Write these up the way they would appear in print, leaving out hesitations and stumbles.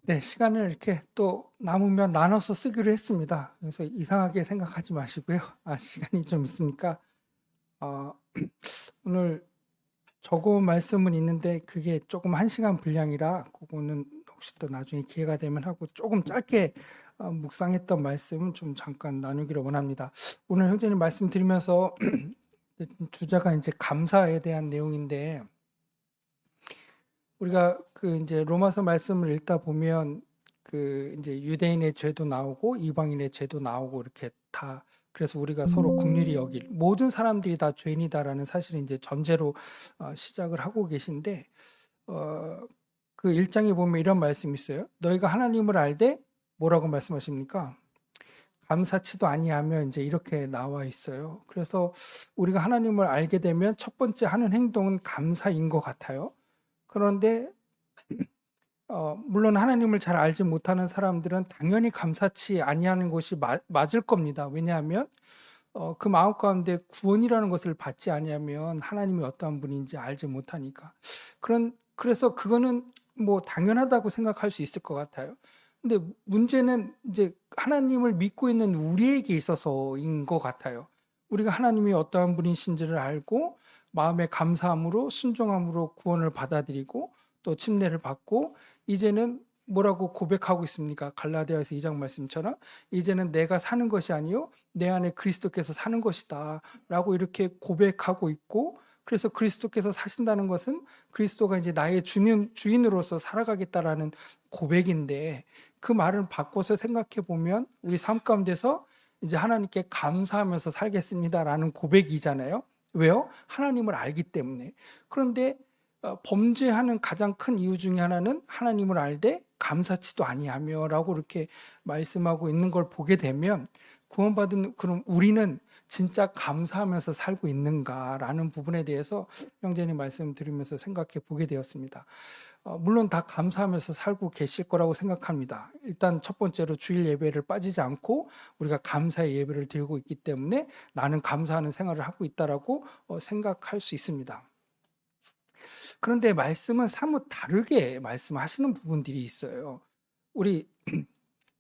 네, 시간을 이렇게 또 남으면 나눠서 쓰기로 했습니다. 그래서 이상하게 생각하지 마시고요. 시간이 좀 있으니까 어, 오늘 적어온 말씀은 있는데 그게 조금 1시간 분량이라 그거는 혹시 또 나중에 기회가 되면 하고 조금 짧게 묵상했던 말씀은 좀 잠깐 나누기를 원합니다. 오늘 형제님 말씀드리면서 주제가 이제 감사에 대한 내용인데 우리가 그 이제 로마서 말씀을 읽다 보면 그 이제 유대인의 죄도 나오고 이방인의 죄도 나오고 이렇게 다 그래서 우리가 서로 긍휼히 여길 모든 사람들이 다 죄인이다라는 사실을 이제 전제로 시작을 하고 계신데 어, 그 1장에 보면 이런 말씀이 있어요. 너희가 하나님을 알되 뭐라고 말씀하십니까? 감사치도 아니하면 이제 이렇게 나와 있어요. 그래서 우리가 하나님을 알게 되면 첫 번째 하는 행동은 감사인 것 같아요. 그런데 물론 하나님을 잘 알지 못하는 사람들은 당연히 감사치 아니하는 것이 맞을 겁니다. 왜냐하면 그 마음 가운데 구원이라는 것을 받지 아니하면 하나님이 어떠한 분인지 알지 못하니까. 그래서 그거는 뭐 당연하다고 생각할 수 있을 것 같아요. 근데 문제는 이제 하나님을 믿고 있는 우리에게 있어서인 것 같아요. 우리가 하나님이 어떠한 분이신지를 알고 마음의 감사함으로 순종함으로 구원을 받아들이고 또 침례를 받고 이제는 뭐라고 고백하고 있습니까? 갈라디아서 2장 말씀처럼 이제는 내가 사는 것이 아니요 내 안에 그리스도께서 사는 것이다 라고 이렇게 고백하고 있고 그래서 그리스도께서 사신다는 것은 그리스도가 이제 나의 주인으로서 살아가겠다라는 고백인데 그 말을 바꿔서 생각해 보면 우리 삶 가운데서 이제 하나님께 감사하면서 살겠습니다라는 고백이잖아요. 왜요? 하나님을 알기 때문에. 그런데 범죄하는 가장 큰 이유 중에 하나는 하나님을 알되 감사치도 아니하며라고 이렇게 말씀하고 있는 걸 보게 되면 구원받은 그럼 우리는 진짜 감사하면서 살고 있는가라는 부분에 대해서 형제님 말씀 드리면서 생각해 보게 되었습니다. 물론 다 감사하면서 살고 계실 거라고 생각합니다. 일단 첫 번째로 주일 예배를 빠지지 않고 우리가 감사의 예배를 드리고 있기 때문에 나는 감사하는 생활을 하고 있다라고 생각할 수 있습니다. 그런데 말씀은 사뭇 다르게 말씀하시는 부분들이 있어요. 우리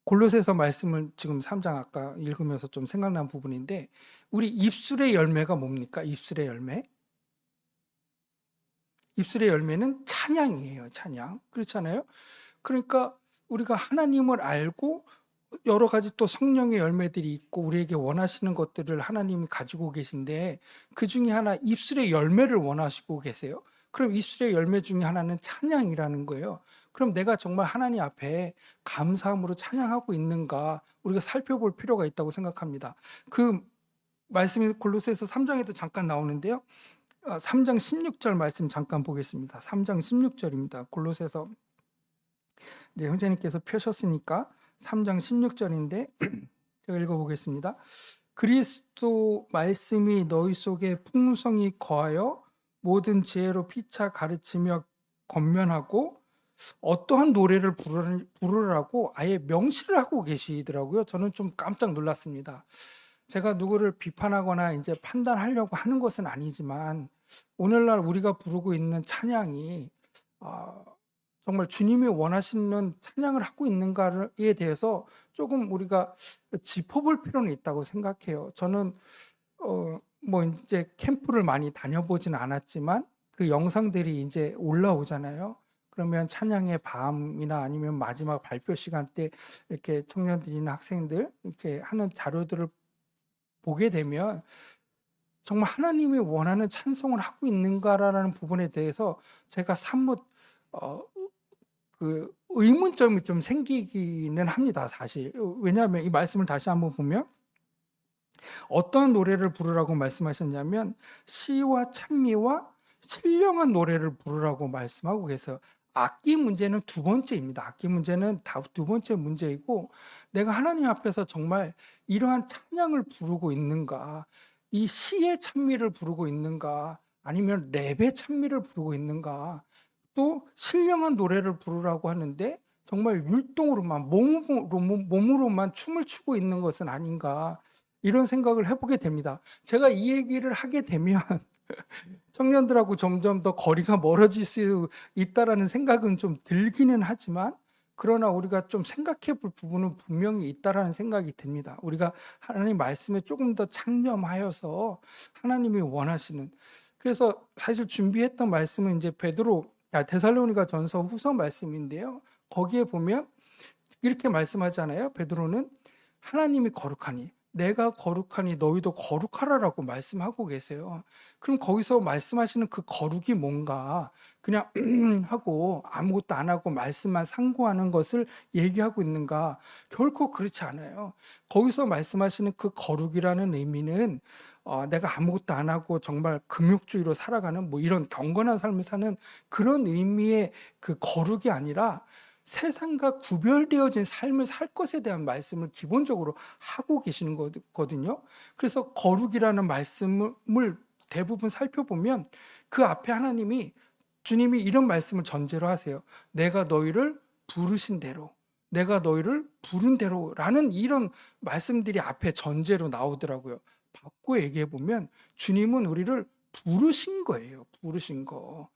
골로새서 말씀을 지금 3장 아까 읽으면서 좀 생각난 부분인데 우리 입술의 열매가 뭡니까? 입술의 열매? 입술의 열매는 찬양이에요. 찬양. 그렇잖아요. 그러니까 우리가 하나님을 알고 여러 가지 또 성령의 열매들이 있고 우리에게 원하시는 것들을 하나님이 가지고 계신데 그 중에 하나 입술의 열매를 원하시고 계세요. 그럼 입술의 열매 중에 하나는 찬양이라는 거예요. 그럼 내가 정말 하나님 앞에 감사함으로 찬양하고 있는가 우리가 살펴볼 필요가 있다고 생각합니다. 그 말씀이 골로새서 3장에도 잠깐 나오는데요. 3장 16절 말씀 잠깐 보겠습니다. 3장 16절입니다. 골로새서 이제 형제님께서 펴셨으니까 3장 16절인데 제가 읽어보겠습니다. 그리스도 말씀이 너희 속에 풍성히 거하여 모든 지혜로 피차 가르치며 권면하고 어떠한 노래를 부르라고 아예 명시를 하고 계시더라고요. 저는 좀 깜짝 놀랐습니다. 제가 누구를 비판하거나 이제 판단하려고 하는 것은 아니지만 오늘날 우리가 부르고 있는 찬양이 정말 주님이 원하시는 찬양을 하고 있는가에 대해서 조금 우리가 짚어볼 필요는 있다고 생각해요. 저는 뭐 이제 캠프를 많이 다녀보진 않았지만 그 영상들이 이제 올라오잖아요. 그러면 찬양의 밤이나 아니면 마지막 발표 시간 때 이렇게 청년들이나 학생들 이렇게 하는 자료들을 보게 되면 정말 하나님이 원하는 찬송을 하고 있는가라는 부분에 대해서 제가 사뭇 그 의문점이 좀 생기기는 합니다, 사실. 왜냐하면 이 말씀을 다시 한번 보면 어떤 노래를 부르라고 말씀하셨냐면 시와 찬미와 신령한 노래를 부르라고 말씀하고 계세요. 악기 문제는 두 번째입니다. 악기 문제는 두 번째 문제이고 내가 하나님 앞에서 정말 이러한 찬양을 부르고 있는가, 이 시의 찬미를 부르고 있는가, 아니면 랩의 찬미를 부르고 있는가, 또 신령한 노래를 부르라고 하는데 정말 율동으로만 몸으로만 춤을 추고 있는 것은 아닌가 이런 생각을 해보게 됩니다. 제가 이 얘기를 하게 되면 청년들하고 점점 더 거리가 멀어질 수 있다라는 생각은 좀 들기는 하지만 그러나 우리가 좀 생각해 볼 부분은 분명히 있다라는 생각이 듭니다. 우리가 하나님 말씀에 조금 더 창념하여서 하나님이 원하시는, 그래서 사실 준비했던 말씀은 이제 데살로니가 전서 후서 말씀인데요. 거기에 보면 이렇게 말씀하잖아요. 베드로는 하나님이 거룩하니 내가 거룩하니 너희도 거룩하라라고 말씀하고 계세요. 그럼 거기서 말씀하시는 그 거룩이 뭔가 그냥 하고 아무것도 안 하고 말씀만 상고하는 것을 얘기하고 있는가? 결코 그렇지 않아요. 거기서 말씀하시는 그 거룩이라는 의미는 내가 아무것도 안 하고 정말 금욕주의로 살아가는 뭐 이런 경건한 삶을 사는 그런 의미의 그 거룩이 아니라 세상과 구별되어진 삶을 살 것에 대한 말씀을 기본적으로 하고 계시는 거거든요. 그래서 거룩이라는 말씀을 대부분 살펴보면 그 앞에 주님이 이런 말씀을 전제로 하세요. 내가 너희를 부르신 대로, 내가 너희를 부른 대로라는 이런 말씀들이 앞에 전제로 나오더라고요. 바꿔 얘기해 보면 주님은 우리를 부르신 거예요. 부르신 거.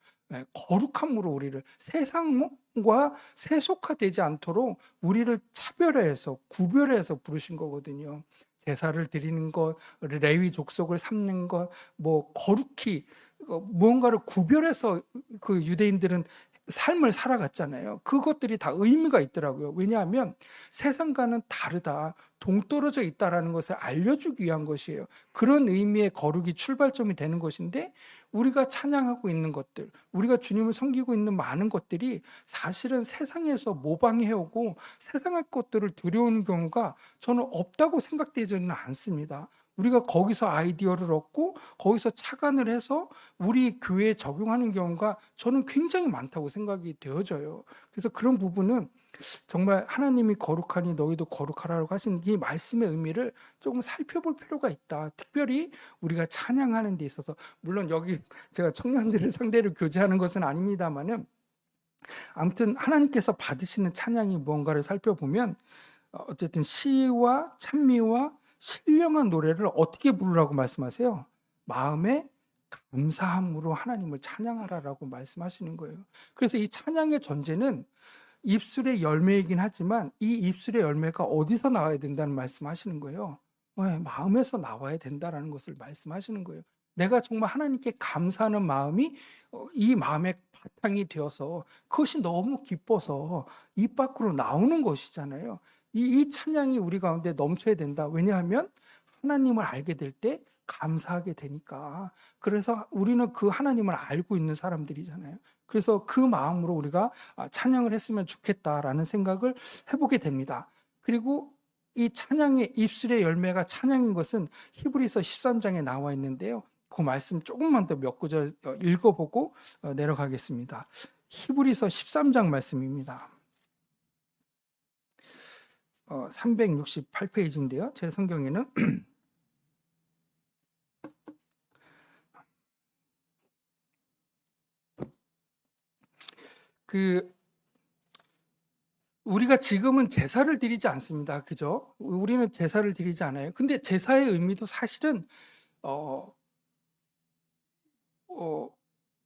거룩함으로 우리를 세상과 세속화되지 않도록 우리를 차별해서 구별해서 부르신 거거든요. 제사를 드리는 것, 레위 족속을 삼는 것, 뭐 거룩히 무언가를 구별해서 그 유대인들은 삶을 살아갔잖아요. 그것들이 다 의미가 있더라고요. 왜냐하면 세상과는 다르다, 동떨어져 있다라는 것을 알려주기 위한 것이에요. 그런 의미의 거룩이 출발점이 되는 것인데 우리가 찬양하고 있는 것들, 우리가 주님을 섬기고 있는 많은 것들이 사실은 세상에서 모방해오고 세상의 것들을 들여오는 경우가 저는 없다고 생각되지는 않습니다. 우리가 거기서 아이디어를 얻고 거기서 착안을 해서 우리 교회에 적용하는 경우가 저는 굉장히 많다고 생각이 되어져요. 그래서 그런 부분은 정말 하나님이 거룩하니 너희도 거룩하라고 하신 이 말씀의 의미를 조금 살펴볼 필요가 있다. 특별히 우리가 찬양하는 데 있어서, 물론 여기 제가 청년들을 상대로 교제하는 것은 아닙니다만은 아무튼 하나님께서 받으시는 찬양이 무언가를 살펴보면 어쨌든 시와 찬미와 신령한 노래를 어떻게 부르라고 말씀하세요? 마음의 감사함으로 하나님을 찬양하라라고 말씀하시는 거예요. 그래서 이 찬양의 전제는 입술의 열매이긴 하지만 이 입술의 열매가 어디서 나와야 된다는 말씀하시는 거예요. 마음에서 나와야 된다라는 것을 말씀하시는 거예요. 내가 정말 하나님께 감사하는 마음이 이 마음의 바탕이 되어서 그것이 너무 기뻐서 입 밖으로 나오는 것이잖아요. 이 찬양이 우리 가운데 넘쳐야 된다. 왜냐하면 하나님을 알게 될 때 감사하게 되니까. 그래서 우리는 그 하나님을 알고 있는 사람들이잖아요. 그래서 그 마음으로 우리가 찬양을 했으면 좋겠다라는 생각을 해보게 됩니다. 그리고 이 찬양의 입술의 열매가 찬양인 것은 히브리서 13장에 나와 있는데요. 그 말씀 조금만 더 몇 구절 읽어보고 내려가겠습니다. 히브리서 13장 말씀입니다. 368페이지인데요. 제 성경에는 우리가 지금은 제사를 드리지 않습니다. 그죠? 우리는 제사를 드리지 않아요. 근데 제사의 의미도 사실은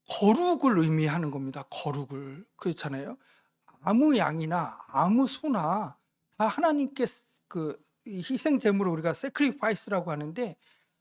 거룩을 의미하는 겁니다. 거룩을. 그렇잖아요. 아무 양이나 아무 소나 다 하나님께 그 희생 제물을 우리가 sacrifice라고 하는데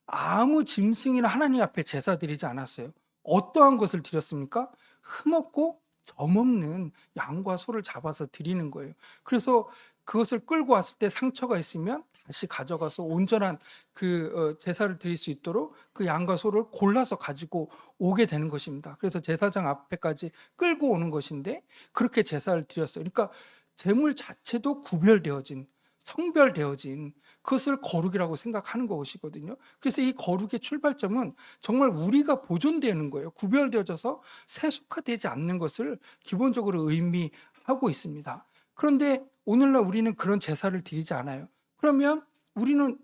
아무 짐승이나 하나님 앞에 제사 드리지 않았어요. 어떠한 것을 드렸습니까? 흠없고 점없는 양과 소를 잡아서 드리는 거예요. 그래서 그것을 끌고 왔을 때 상처가 있으면 다시 가져가서 온전한 그 제사를 드릴 수 있도록 그 양과 소를 골라서 가지고 오게 되는 것입니다. 그래서 제사장 앞에까지 끌고 오는 것인데 그렇게 제사를 드렸어요. 그러니까 제물 자체도 구별되어진, 성별되어진 그것을 거룩이라고 생각하는 것이거든요. 그래서 이 거룩의 출발점은 정말 우리가 보존되는 거예요. 구별되어져서 세속화되지 않는 것을 기본적으로 의미하고 있습니다. 그런데 오늘날 우리는 그런 제사를 드리지 않아요. 그러면 우리는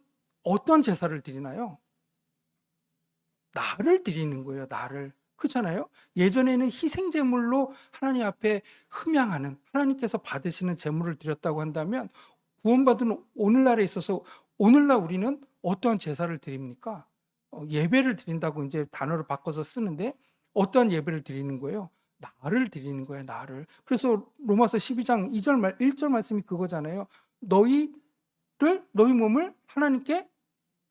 어떤 제사를 드리나요? 나를 드리는 거예요. 나를. 그렇잖아요. 예전에는 희생제물로 하나님 앞에 흠양하는, 하나님께서 받으시는 제물을 드렸다고 한다면 구원받은 오늘날에 있어서 오늘날 우리는 어떠한 제사를 드립니까? 예배를 드린다고 이제 단어를 바꿔서 쓰는데 어떠한 예배를 드리는 거예요? 나를 드리는 거예요, 나를. 그래서 로마서 12장 1절 말씀이 그거잖아요. 너희 몸을 하나님께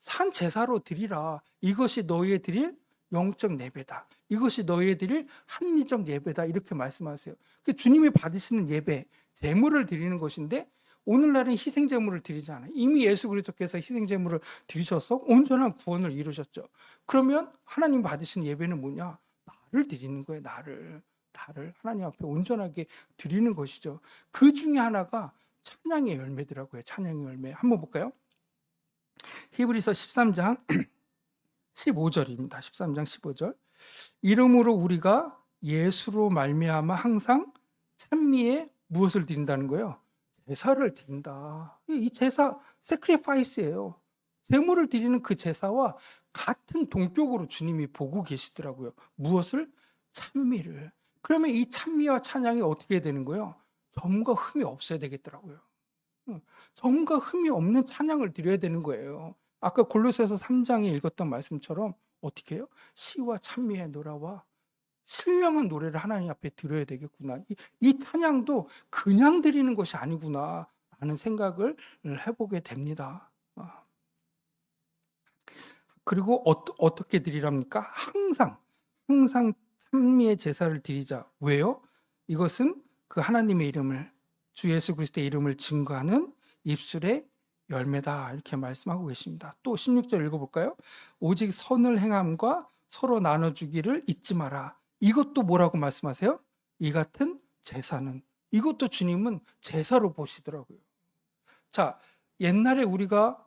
산 제사로 드리라. 이것이 너희의 드릴 영적 예배다. 이것이 너희의 드릴 합리적 예배다. 이렇게 말씀하세요. 주님이 받으시는 예배, 제물을 드리는 것인데 오늘날은 희생 제물을 드리지 않아요. 이미 예수 그리스도께서 희생 제물을 드리셔서 온전한 구원을 이루셨죠. 그러면 하나님 받으신 예배는 뭐냐? 나를 드리는 거예요. 나를 하나님 앞에 온전하게 드리는 것이죠. 그 중에 하나가 찬양의 열매더라고요. 찬양의 열매. 한번 볼까요? 히브리서 13장 15절입니다. 13장 15절. 이러므로 우리가 예수로 말미암아 항상 찬미에 무엇을 드린다는 거예요? 제사를 드린다. 이 제사 sacrifice예요. 제물을 드리는 그 제사와 같은 동격으로 주님이 보고 계시더라고요. 무엇을? 찬미를. 그러면 이 찬미와 찬양이 어떻게 되는 거예요? 점과 흠이 없어야 되겠더라고요. 점과 흠이 없는 찬양을 드려야 되는 거예요. 아까 골로새서 3장에 읽었던 말씀처럼 어떻게 해요? 시와 찬미의 노래와 신령한 노래를 하나님 앞에 드려야 되겠구나. 이 찬양도 그냥 드리는 것이 아니구나 라는 생각을 해보게 됩니다. 그리고 어떻게 드리랍니까? 항상 찬미의 제사를 드리자. 왜요? 이것은 그 하나님의 이름을, 주 예수 그리스도의 이름을 증거하는 입술의 열매다. 이렇게 말씀하고 계십니다. 또 16절 읽어볼까요? 오직 선을 행함과 서로 나눠주기를 잊지 마라. 이것도 뭐라고 말씀하세요? 이 같은 제사는. 이것도 주님은 제사로 보시더라고요. 자, 옛날에 우리가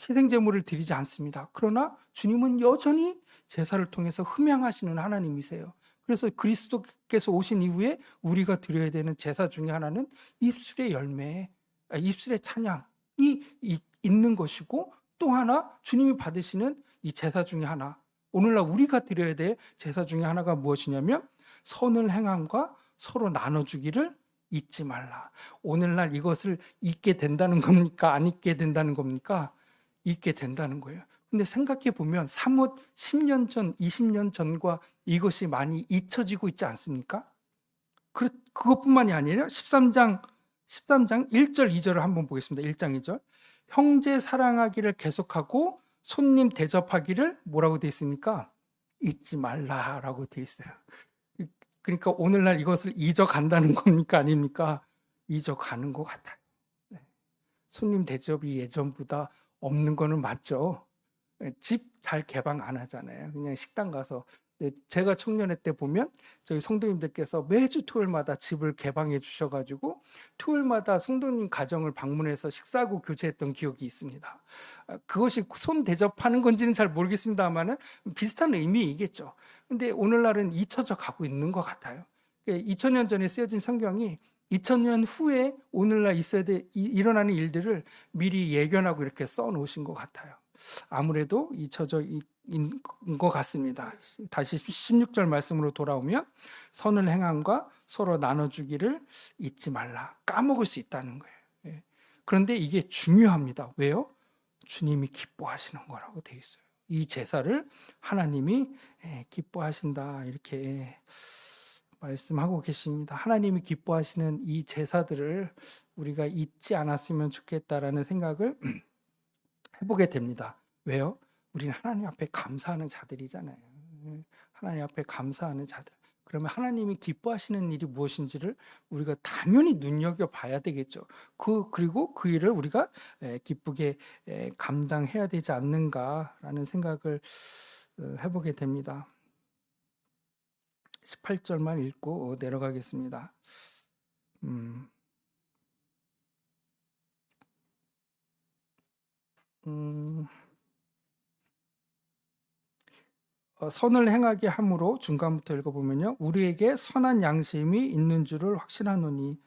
희생제물을 드리지 않습니다. 그러나 주님은 여전히 제사를 통해서 흠양하시는 하나님이세요. 그래서 그리스도께서 오신 이후에 우리가 드려야 되는 제사 중에 하나는 입술의 열매, 입술의 찬양이 있는 것이고, 또 하나 주님이 받으시는 이 제사 중에 하나, 오늘날 우리가 드려야 될 제사 중에 하나가 무엇이냐면 선을 행함과 서로 나눠주기를 잊지 말라. 오늘날 이것을 잊게 된다는 겁니까? 안 잊게 된다는 겁니까? 잊게 된다는 거예요. 근데 생각해 보면 사뭇 10년 전, 20년 전과 이것이 많이 잊혀지고 있지 않습니까? 그것뿐만이 아니라 13장 1절 2절을 한번 보겠습니다. 1장 2절. 형제 사랑하기를 계속하고 손님 대접하기를 뭐라고 돼 있습니까? 잊지 말라라고 돼 있어요. 그러니까 오늘날 이것을 잊어간다는 겁니까? 아닙니까? 잊어가는 것 같아요. 네. 손님 대접이 예전보다 없는 거는 맞죠. 집 잘 개방 안 하잖아요. 그냥 식당 가서. 제가 청년회 때 보면 저희 성도님들께서 매주 토요일마다 집을 개방해 주셔가지고 토요일마다 성도님 가정을 방문해서 식사하고 교제했던 기억이 있습니다. 그것이 손 대접하는 건지는 잘 모르겠습니다만은 비슷한 의미이겠죠. 근데 오늘날은 잊혀져 가고 있는 것 같아요. 2000년 전에 쓰여진 성경이 2000년 후에 오늘날 일어나는 일들을 미리 예견하고 이렇게 써 놓으신 것 같아요. 아무래도 잊혀져 있는 것 같습니다. 다시 16절 말씀으로 돌아오면 선을 행함과 서로 나눠주기를 잊지 말라. 까먹을 수 있다는 거예요. 그런데 이게 중요합니다. 왜요? 주님이 기뻐하시는 거라고 돼 있어요. 이 제사를 하나님이 기뻐하신다 이렇게 말씀하고 계십니다. 하나님이 기뻐하시는 이 제사들을 우리가 잊지 않았으면 좋겠다라는 생각을 해보게 됩니다. 왜요? 우리는 하나님 앞에 감사하는 자들이잖아요. 하나님 앞에 감사하는 자들. 그러면 하나님이 기뻐하시는 일이 무엇인지를 우리가 당연히 눈여겨봐야 되겠죠. 그리고 그 일을 우리가 기쁘게 감당해야 되지 않는가라는 생각을 해보게 됩니다. 18절만 읽고 내려가겠습니다. 선을 행하게 함으로 중간부터 읽어보면요. 우리에게 선한 양심이 있는 줄을 확신하노니.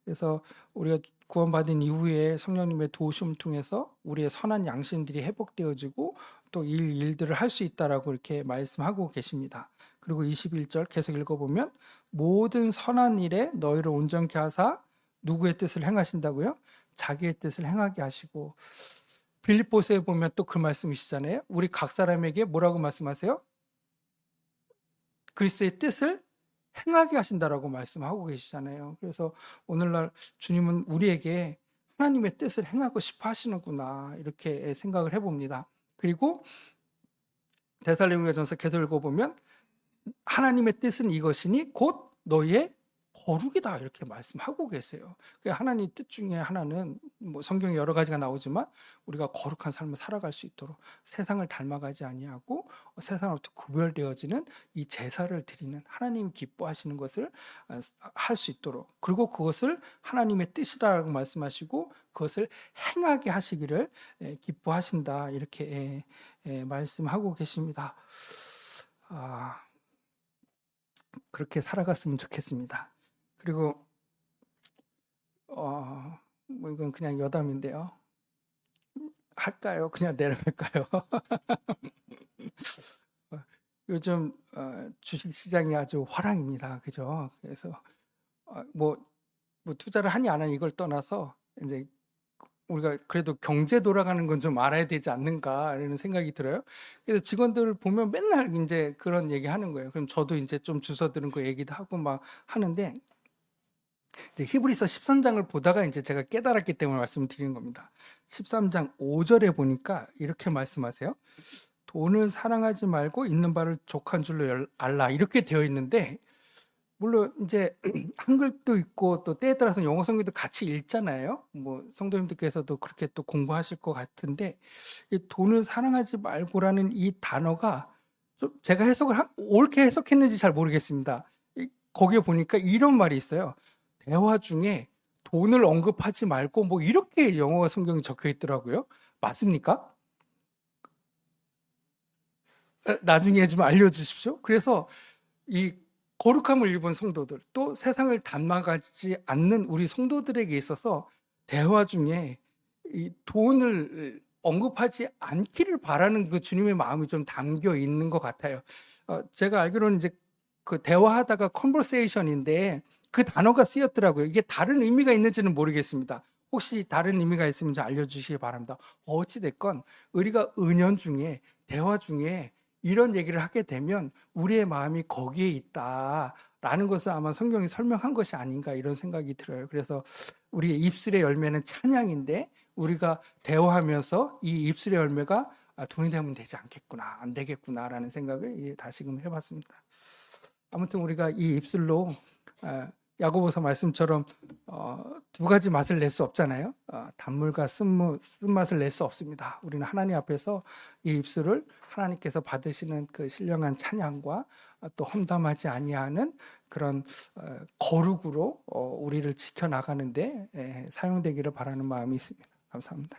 그래서 우리가 구원받은 이후에 성령님의 도우심을 통해서 우리의 선한 양심들이 회복되어지고 또 일들을 할 수 있다라고 이렇게 말씀하고 계십니다. 그리고 21절 계속 읽어보면 모든 선한 일에 너희를 온전케 하사 누구의 뜻을 행하신다고요? 자기의 뜻을 행하게 하시고. 빌립보서에 보면 또 그 말씀이시잖아요. 우리 각 사람에게 뭐라고 말씀하세요? 그리스도의 뜻을 행하게 하신다라고 말씀하고 계시잖아요. 그래서 오늘날 주님은 우리에게 하나님의 뜻을 행하고 싶어 하시는구나 이렇게 생각을 해봅니다. 그리고 데살로니가전서 계속 읽어보면 하나님의 뜻은 이것이니 곧 너희의 거룩이다 이렇게 말씀하고 계세요. 하나님 뜻 중에 하나는 뭐 성경에 여러 가지가 나오지만 우리가 거룩한 삶을 살아갈 수 있도록 세상을 닮아가지 아니하고 세상으로부터 구별되어지는 이 제사를 드리는 하나님이 기뻐하시는 것을 할 수 있도록, 그리고 그것을 하나님의 뜻이라고 말씀하시고 그것을 행하게 하시기를 기뻐하신다 이렇게 말씀하고 계십니다. 그렇게 살아갔으면 좋겠습니다. 그리고 뭐 이건 그냥 여담인데요. 할까요? 그냥 내려갈까요? 요즘 주식 시장이 아주 화랑입니다. 그죠? 그래서 뭐 투자를 하니 안 하니 이걸 떠나서 이제 우리가 그래도 경제 돌아가는 건 좀 알아야 되지 않는가 이런 생각이 들어요. 그래서 직원들 보면 맨날 이제 그런 얘기 하는 거예요. 그럼 저도 이제 좀 주워 들은 거 얘기도 하고 막 하는데, 이제 히브리서 13장을 보다가 이제 제가 깨달았기 때문에 말씀을 드리는 겁니다. 13장 5절에 보니까 이렇게 말씀하세요. 돈을 사랑하지 말고 있는 바를 족한 줄로 알라 이렇게 되어 있는데, 물론 이제 한글도 있고 또 때에 따라서 영어 성경도 같이 읽잖아요. 뭐 성도님들께서도 그렇게 또 공부하실 것 같은데, 이 돈을 사랑하지 말고라는 이 단어가 좀 제가 옳게 해석했는지 잘 모르겠습니다. 거기에 보니까 이런 말이 있어요. 대화 중에 돈을 언급하지 말고 뭐 이렇게 영어 성경이 적혀 있더라고요. 맞습니까? 나중에 좀 알려주십시오. 그래서 이 거룩함을 입은 성도들, 또 세상을 닮아가지 않는 우리 성도들에게 있어서 대화 중에 이 돈을 언급하지 않기를 바라는 그 주님의 마음이 좀 담겨 있는 것 같아요. 제가 알기로는 이제 그 대화하다가 컨버세이션인데 그 단어가 쓰였더라고요. 이게 다른 의미가 있는지는 모르겠습니다. 혹시 다른 의미가 있으면 좀 알려주시기 바랍니다. 어찌됐건 우리가 은연 중에, 대화 중에 이런 얘기를 하게 되면 우리의 마음이 거기에 있다라는 것을 아마 성경이 설명한 것이 아닌가 이런 생각이 들어요. 그래서 우리의 입술의 열매는 찬양인데 우리가 대화하면서 이 입술의 열매가 돈이 되면 되지 않겠구나, 안 되겠구나라는 생각을 다시금 해봤습니다. 아무튼 우리가 이 입술로 야고보서 말씀처럼 두 가지 맛을 낼 수 없잖아요. 단물과 쓴맛을 낼 수 없습니다. 우리는 하나님 앞에서 이 입술을 하나님께서 받으시는 그 신령한 찬양과 또 험담하지 아니하는 그런 거룩으로 우리를 지켜나가는데 사용되기를 바라는 마음이 있습니다. 감사합니다.